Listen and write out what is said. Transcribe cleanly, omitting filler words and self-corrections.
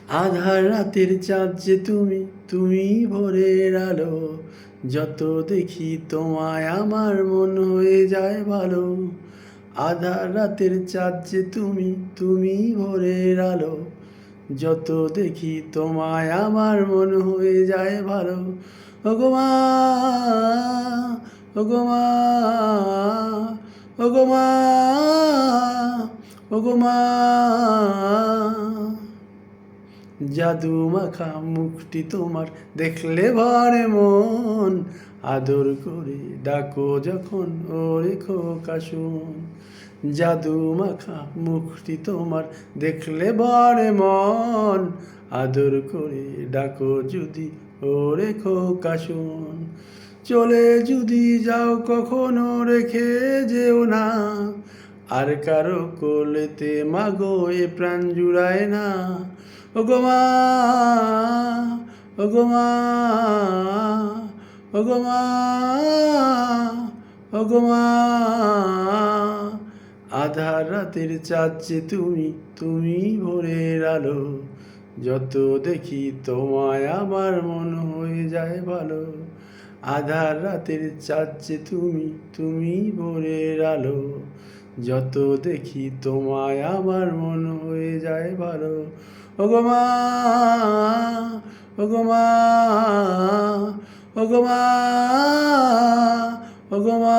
আধার রাতের চাঁদ যে তুমি, তুমি ভোরের আলো। যত দেখি তোমায় আমার মন হয়ে যায় ভালো। আধার রাতের চাঁদ যে তুমি, তুমি ভোরের আলো। যত দেখি তোমায় আমার মন হয়ে যায় ভালো। ওগো মা, ওগো মা, ওগো মা, ওগো মা। জাদু মাখা মুখটি তোমার দেখলে ভরে মন। আদর করে ডাকো যখন ওরে খোকা শোন। জাদু মাখা মুখটি তোমার দেখলে ভরে মন। আদর করে ডাকো যদি ওরে খোকা শোন। চলে যদি যাও কখনো রেখে যেও না, আর কারো কোলেতে মাগো এ প্রাণ জুড়ায় না। ওগো মা, ওগো মা, ওগো মা, ওগো মা। আধার রাতের চাঁদ যে তুমি, তুমি ভোরের আলো। যত দেখি তোমায় আমার মন হয়ে যায় ভালো। আধার রাতের চাঁদ যে তুমি, তুমি ভোরের আলো। যত দেখি তোমায় আমার মন হয়ে যায় ভালো। ওগো মা, ওগো মা, ওগো মা, ওগো মা।